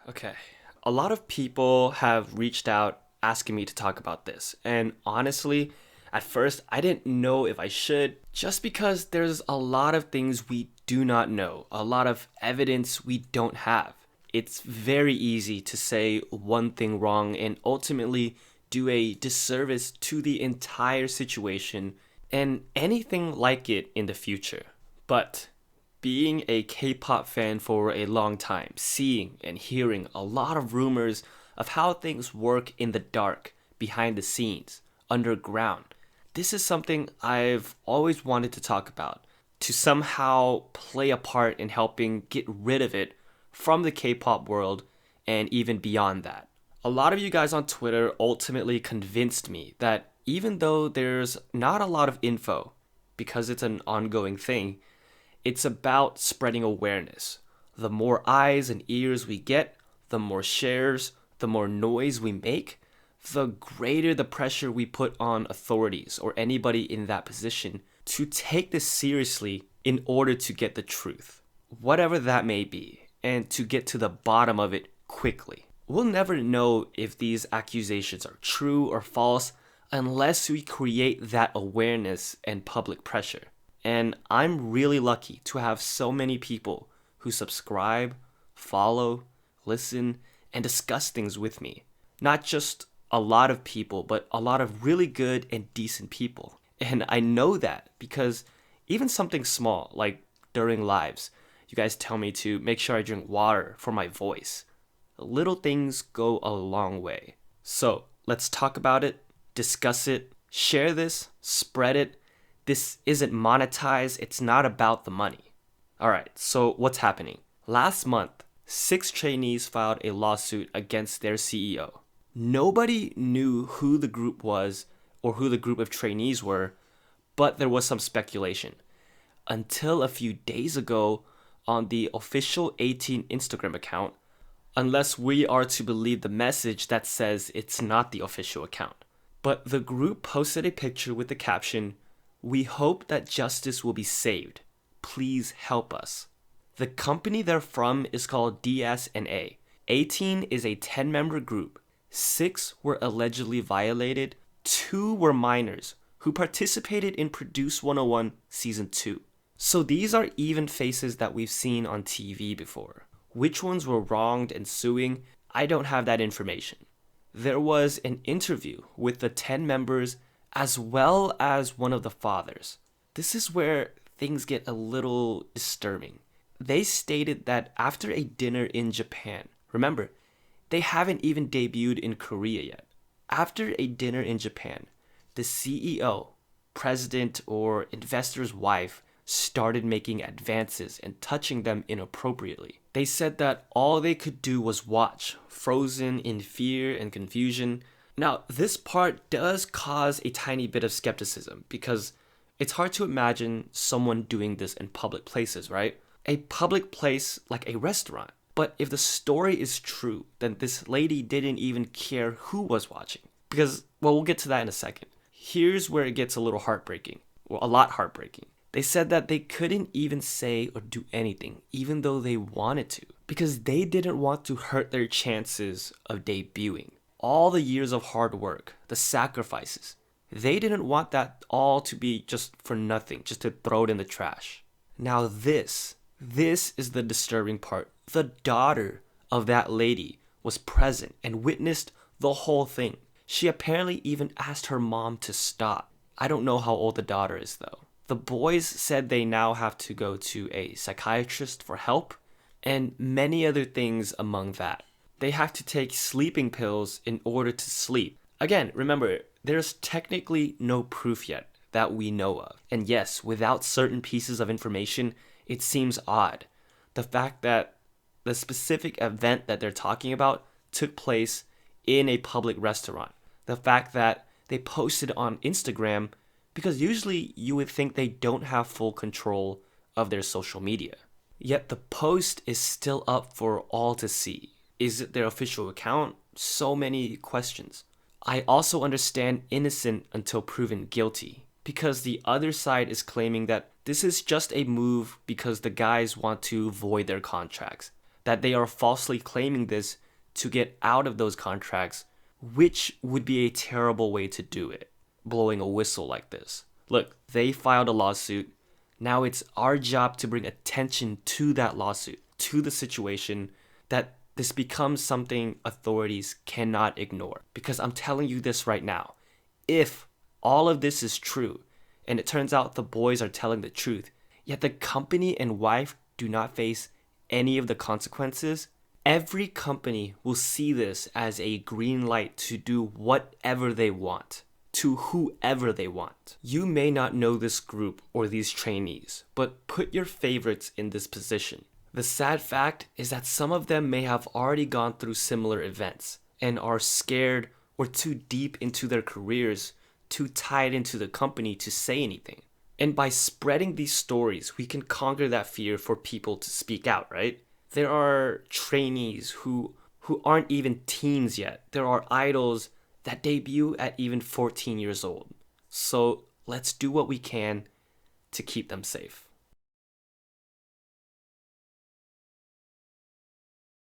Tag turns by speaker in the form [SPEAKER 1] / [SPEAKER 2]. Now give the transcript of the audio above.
[SPEAKER 1] Okay. A lot of people have reached out asking me to talk about this. And honestly, at first, I didn't know if I should, just because there's a lot of things we do not know, a lot of evidence we don't have. It's very easy to say one thing wrong and ultimately do a disservice to the entire situation and anything like it in the future. But being a K-pop fan for a long time, seeing and hearing a lot of rumors of how things work in the dark, behind the scenes, underground, this is something I've always wanted to talk about, to somehow play a part in helping get rid of it from the K-pop world and even beyond that. A lot of you guys on Twitter ultimately convinced me that even though there's not a lot of info, because it's an ongoing thing, it's about spreading awareness. The more eyes and ears we get, the more shares, the more noise we make, the greater the pressure we put on authorities or anybody in that position to take this seriously in order to get the truth, whatever that may be, and to get to the bottom of it quickly. We'll never know if these accusations are true or false unless we create that awareness and public pressure. And I'm really lucky to have so many people who subscribe, follow, listen, and discuss things with me. Not just a lot of people, but a lot of really good and decent people. And I know that because even something small, like during lives, you guys tell me to make sure I drink water for my voice. Little things go a long way. So let's talk about it, discuss it, share this, spread it. This isn't monetized, it's not about the money. Alright, so what's happening? Last month, 6 trainees filed a lawsuit against their CEO. Nobody knew who the group was or who the group of trainees were, but there was some speculation. Until a few days ago, on the official ATEEN Instagram account, unless we are to believe the message that says it's not the official account. But the group posted a picture with the caption, "We hope that justice will be saved. Please help us." The company they're from is called DS&A. 18 is a 10-member group. 6 were allegedly violated. 2 were minors who participated in Produce 101 Season 2. So these are even faces that we've seen on TV before. Which ones were wronged and suing? I don't have that information. There was an interview with the 10 members as well as one of the fathers. This is where things get a little disturbing. They stated that after a dinner in Japan, remember, they haven't even debuted in Korea yet. After a dinner in Japan, the CEO, president, or investor's wife started making advances and touching them inappropriately. They said that all they could do was watch, frozen in fear and confusion. Now, this part does cause a tiny bit of skepticism because it's hard to imagine someone doing this in public places, right? A public place like a restaurant. But if the story is true, then this lady didn't even care who was watching. Because, well, we'll get to that in a second. Here's where it gets a little heartbreaking, or a lot heartbreaking. They said that they couldn't even say or do anything, even though they wanted to, because they didn't want to hurt their chances of debuting. All the years of hard work, the sacrifices, they didn't want that all to be just for nothing, just to throw it in the trash. Now this is the disturbing part. The daughter of that lady was present and witnessed the whole thing. She apparently even asked her mom to stop. I don't know how old the daughter is though. The boys said they now have to go to a psychiatrist for help, and many other things among that. They have to take sleeping pills in order to sleep. Again, remember, there's technically no proof yet that we know of. And yes, without certain pieces of information, it seems odd. The fact that the specific event that they're talking about took place in a public restaurant. The fact that they posted on Instagram, because usually you would think they don't have full control of their social media. Yet the post is still up for all to see. Is it their official account? So many questions. I also understand innocent until proven guilty, because the other side is claiming that this is just a move because the guys want to void their contracts. that they are falsely claiming this to get out of those contracts, which would be a terrible way to do it, blowing a whistle like this. Look, they filed a lawsuit. Now it's our job to bring attention to that lawsuit, to the situation, that this becomes something authorities cannot ignore. Because I'm telling you this right now, if all of this is true, and it turns out the boys are telling the truth, yet the company and wife do not face any of the consequences, every company will see this as a green light to do whatever they want, to whoever they want. You may not know this group or these trainees, but put your favorites in this position. The sad fact is that some of them may have already gone through similar events and are scared or too deep into their careers, too tied into the company to say anything. And by spreading these stories, we can conquer that fear for people to speak out, right? There are trainees who aren't even teens yet. There are idols that debut at even 14 years old. So let's do what we can to keep them safe.